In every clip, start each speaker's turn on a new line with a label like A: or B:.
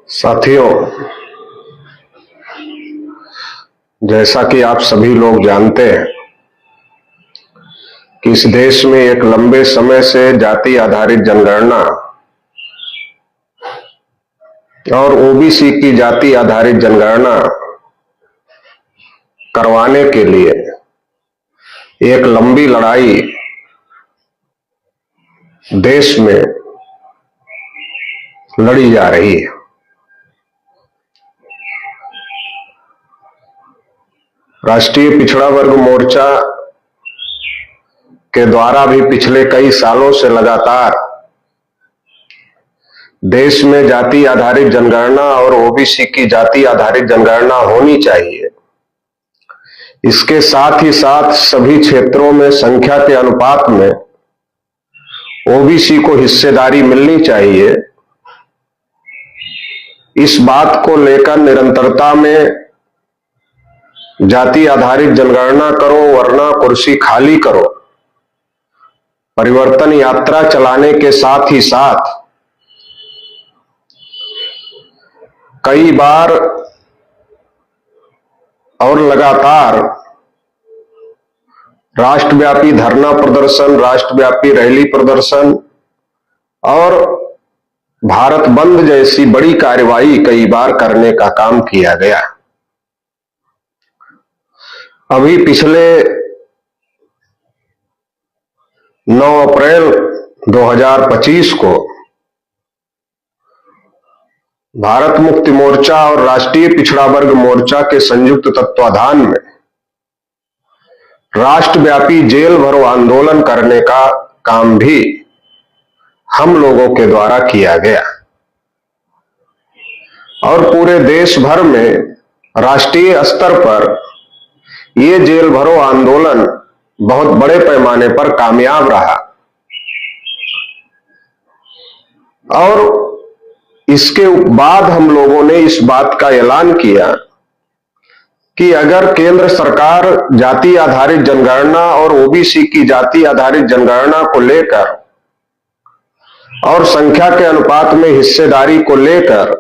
A: साथियों, जैसा कि आप सभी लोग जानते हैं कि इस देश में एक लंबे समय से जाति आधारित जनगणना और ओबीसी की जाति आधारित जनगणना करवाने के लिए एक लंबी लड़ाई देश में लड़ी जा रही है। राष्ट्रीय पिछड़ा वर्ग मोर्चा के द्वारा भी पिछले कई सालों से लगातार देश में जाति आधारित जनगणना और ओबीसी की जाति आधारित जनगणना होनी चाहिए। इसके साथ ही साथ सभी क्षेत्रों में संख्या के अनुपात में ओबीसी को हिस्सेदारी मिलनी चाहिए। इस बात को लेकर निरंतरता में जाति आधारित जनगणना करो वरना कुर्सी खाली करो परिवर्तन यात्रा चलाने के साथ ही साथ कई बार और लगातार राष्ट्रव्यापी धरना प्रदर्शन, राष्ट्रव्यापी रैली प्रदर्शन और भारत बंद जैसी बड़ी कार्रवाई कई बार करने का काम किया गया। अभी पिछले 9 अप्रैल 2025 को भारत मुक्ति मोर्चा और राष्ट्रीय पिछड़ा वर्ग मोर्चा के संयुक्त तत्वाधान में राष्ट्रव्यापी जेल भरो आंदोलन करने का काम भी हम लोगों के द्वारा किया गया और पूरे देश भर में राष्ट्रीय स्तर पर ये जेल भरो आंदोलन बहुत बड़े पैमाने पर कामयाब रहा और इसके बाद हम लोगों ने इस बात का ऐलान किया कि अगर केंद्र सरकार जाति आधारित जनगणना और ओबीसी की जाति आधारित जनगणना को लेकर और संख्या के अनुपात में हिस्सेदारी को लेकर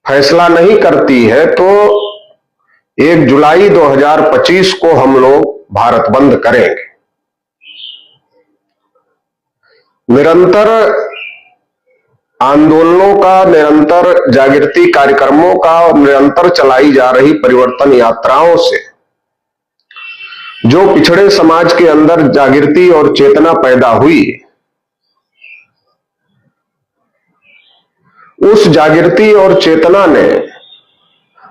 A: फैसला नहीं करती है तो 1 जुलाई 2025 को हम लोग भारत बंद करेंगे। निरंतर आंदोलनों का, निरंतर जागृति कार्यक्रमों का और निरंतर चलाई जा रही परिवर्तन यात्राओं से जो पिछड़े समाज के अंदर जागृति और चेतना पैदा हुई, उस जागृति और चेतना ने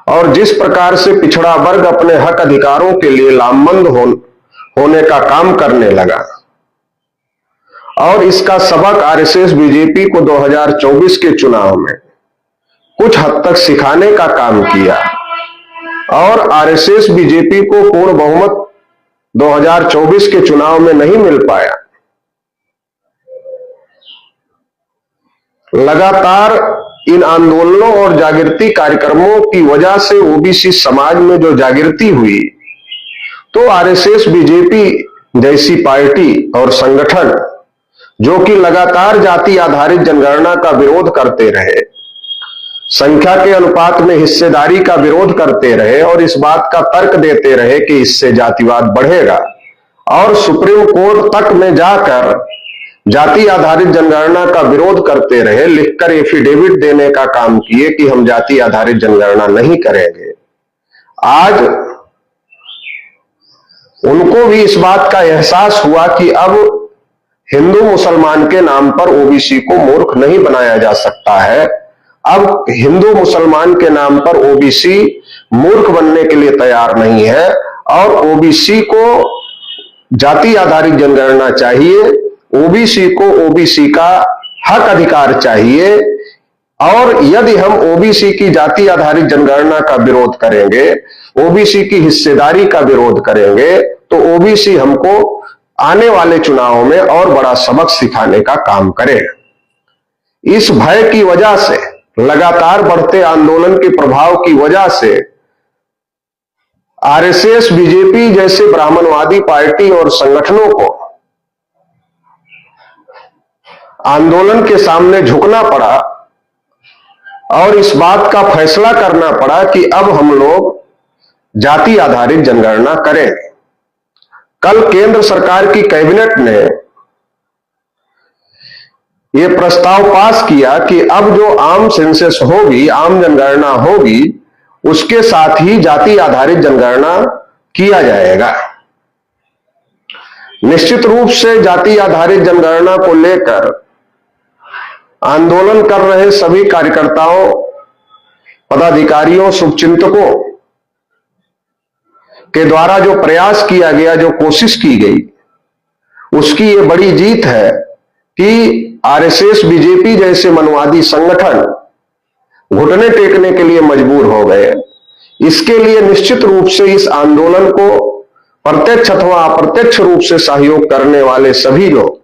A: और जिस प्रकार से पिछड़ा वर्ग अपने हक अधिकारों के लिए लामबंद होने का काम करने लगा और इसका सबक आरएसएस बीजेपी को 2024 के चुनाव में कुछ हद तक सिखाने का काम किया और आरएसएस बीजेपी को पूर्ण बहुमत 2024 के चुनाव में नहीं मिल पाया। लगातार इन आंदोलनों और जागृति कार्यक्रमों की वजह से ओबीसी समाज में जो जागृति हुई तो आरएसएस बीजेपी जैसी पार्टी और संगठन जो कि लगातार जाति आधारित जनगणना का विरोध करते रहे, संख्या के अनुपात में हिस्सेदारी का विरोध करते रहे और इस बात का तर्क देते रहे कि इससे जातिवाद बढ़ेगा और सुप्रीम कोर्ट तक में जाकर जाति आधारित जनगणना का विरोध करते रहे, लिखकर एफिडेविट देने का काम किए कि हम जाति आधारित जनगणना नहीं करेंगे। आज उनको भी इस बात का एहसास हुआ कि अब हिंदू मुसलमान के नाम पर ओबीसी को मूर्ख नहीं बनाया जा सकता है। अब हिंदू मुसलमान के नाम पर ओबीसी मूर्ख बनने के लिए तैयार नहीं है और ओबीसी को जाति आधारित जनगणना चाहिए, ओबीसी को ओबीसी का हक अधिकार चाहिए और यदि हम ओबीसी की जाति आधारित जनगणना का विरोध करेंगे, ओबीसी की हिस्सेदारी का विरोध करेंगे तो ओबीसी हमको आने वाले चुनावों में और बड़ा सबक सिखाने का काम करेगा। इस भय की वजह से, लगातार बढ़ते आंदोलन के प्रभाव की वजह से आरएसएस बीजेपी जैसे ब्राह्मणवादी पार्टी और संगठनों को आंदोलन के सामने झुकना पड़ा और इस बात का फैसला करना पड़ा कि अब हम लोग जाति आधारित जनगणना करें। कल केंद्र सरकार की कैबिनेट ने यह प्रस्ताव पास किया कि अब जो आम सेंसस होगी, आम जनगणना होगी, उसके साथ ही जाति आधारित जनगणना किया जाएगा। निश्चित रूप से जाति आधारित जनगणना को लेकर आंदोलन कर रहे सभी कार्यकर्ताओं, पदाधिकारियों, शुभचिंतकों के द्वारा जो प्रयास किया गया, जो कोशिश की गई, उसकी ये बड़ी जीत है कि आरएसएस, बीजेपी जैसे मनवादी संगठन घुटने टेकने के लिए मजबूर हो गए। इसके लिए निश्चित रूप से इस आंदोलन को प्रत्यक्ष अथवा अप्रत्यक्ष रूप से सहयोग करने वाले सभी लोग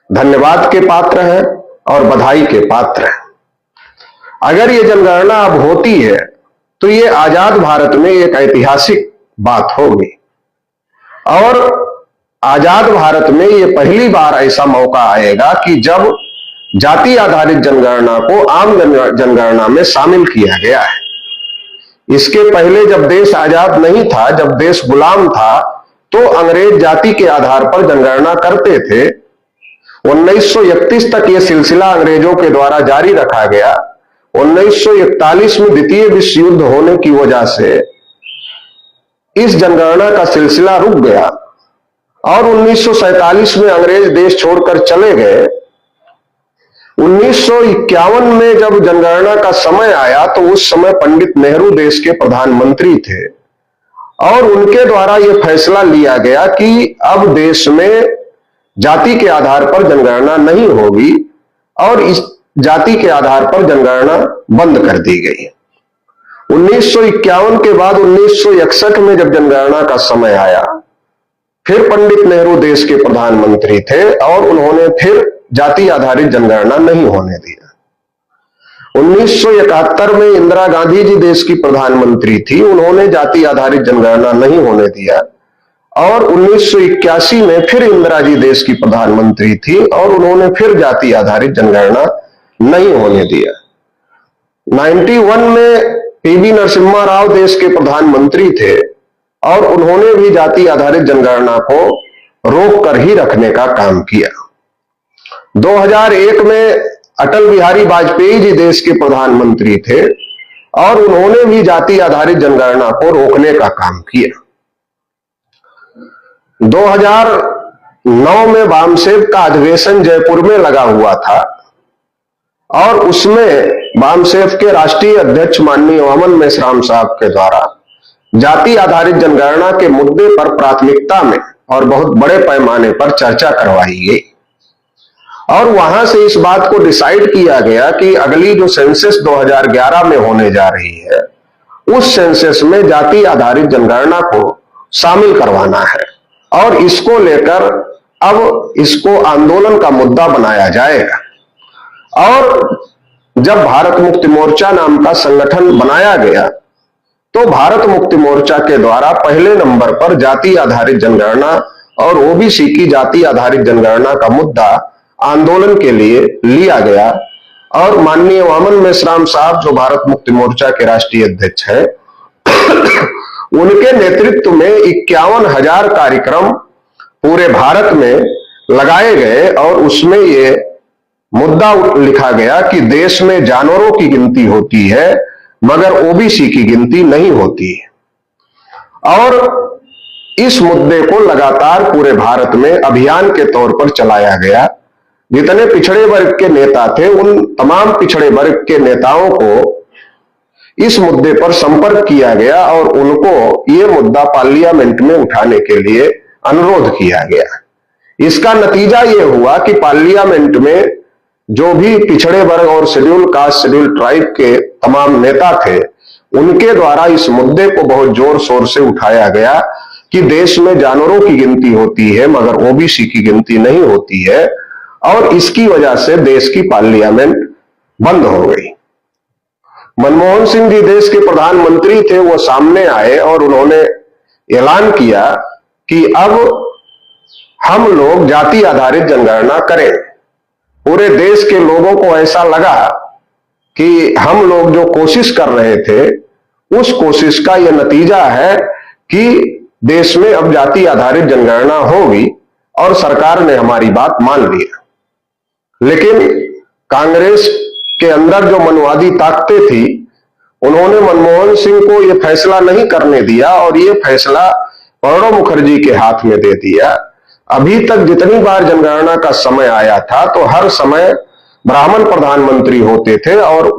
A: धन्यवाद के पात्र हैं और बधाई के पात्र हैं। अगर ये जनगणना अब होती है तो ये आजाद भारत में एक ऐतिहासिक बात होगी और आजाद भारत में ये पहली बार ऐसा मौका आएगा कि जब जाति आधारित जनगणना को आम जनगणना में शामिल किया गया है। इसके पहले जब देश आजाद नहीं था, जब देश गुलाम था, तो अंग्रेज जाति के आधार पर जनगणना करते थे। 1931 तक यह सिलसिला अंग्रेजों के द्वारा जारी रखा गया। 1941 में द्वितीय विश्व युद्ध होने की वजह से इस जनगणना का सिलसिला रुक गया और 1947 में अंग्रेज देश छोड़कर चले गए। 1951 में जब जनगणना का समय आया तो उस समय पंडित नेहरू देश के प्रधानमंत्री थे और उनके द्वारा यह फैसला लिया गया कि अब देश में जाति के आधार पर जनगणना नहीं होगी और इस जाति के आधार पर जनगणना बंद कर दी गई। 1951 के बाद 1961 में जब जनगणना का समय आया, फिर पंडित नेहरू देश के प्रधानमंत्री थे और उन्होंने फिर जाति आधारित जनगणना नहीं होने दिया। 1971 में इंदिरा गांधी जी देश की प्रधानमंत्री थी, उन्होंने जाति आधारित जनगणना नहीं होने दिया और 1981 में फिर इंदिरा जी देश की प्रधानमंत्री थी और उन्होंने फिर जाति आधारित जनगणना नहीं होने दिया। 91 में पीवी नरसिम्हा राव देश के प्रधानमंत्री थे और उन्होंने भी जाति आधारित जनगणना को रोक कर ही रखने का काम किया। 2001 में अटल बिहारी वाजपेयी जी देश के प्रधानमंत्री थे और उन्होंने भी जाति आधारित जनगणना को रोकने का काम किया। 2009 में वामसेव का अधिवेशन जयपुर में लगा हुआ था और उसमें वामसेव के राष्ट्रीय अध्यक्ष माननीय वामन मेश्राम साहब के द्वारा जाति आधारित जनगणना के मुद्दे पर प्राथमिकता में और बहुत बड़े पैमाने पर चर्चा करवाई गई और वहां से इस बात को डिसाइड किया गया कि अगली जो सेंसस 2011 में होने जा रही है, उस सेंसस में जाति आधारित जनगणना को शामिल करवाना है और इसको लेकर अब इसको आंदोलन का मुद्दा बनाया जाएगा। और जब भारत मुक्ति मोर्चा नाम का संगठन बनाया गया तो भारत मुक्ति मोर्चा के द्वारा पहले नंबर पर जाति आधारित जनगणना और ओबीसी की जाति आधारित जनगणना का मुद्दा आंदोलन के लिए लिया गया और माननीय वामन मेश्राम साहब जो भारत मुक्ति मोर्चा के राष्ट्रीय अध्यक्ष हैं उनके नेतृत्व में 51,000 कार्यक्रम पूरे भारत में लगाए गए और उसमें ये मुद्दा लिखा गया कि देश में जानवरों की गिनती होती है मगर ओबीसी की गिनती नहीं होती है। और इस मुद्दे को लगातार पूरे भारत में अभियान के तौर पर चलाया गया। जितने पिछड़े वर्ग के नेता थे उन तमाम पिछड़े वर्ग के नेताओं को इस मुद्दे पर संपर्क किया गया और उनको ये मुद्दा पार्लियामेंट में उठाने के लिए अनुरोध किया गया। इसका नतीजा ये हुआ कि पार्लियामेंट में जो भी पिछड़े वर्ग और शेड्यूल कास्ट, शेड्यूल ट्राइब के तमाम नेता थे, उनके द्वारा इस मुद्दे को बहुत जोर शोर से उठाया गया कि देश में जानवरों की गिनती होती है मगर ओबीसी की गिनती नहीं होती है और इसकी वजह से देश की पार्लियामेंट बंद हो गई। मनमोहन सिंह जी देश के प्रधानमंत्री थे, वो सामने आए और उन्होंने ऐलान किया कि अब हम लोग जाति आधारित जनगणना करें। पूरे देश के लोगों को ऐसा लगा कि हम लोग जो कोशिश कर रहे थे, उस कोशिश का यह नतीजा है कि देश में अब जाति आधारित जनगणना होगी और सरकार ने हमारी बात मान ली है। लेकिन कांग्रेस के अंदर जो मनवादी ताकतें थी, उन्होंने मनमोहन सिंह को यह फैसला नहीं करने दिया और यह फैसला प्रणब मुखर्जी के हाथ में दे दिया। अभी तक जितनी बार जनगणना का समय आया था, तो हर समय ब्राह्मण प्रधानमंत्री होते थे और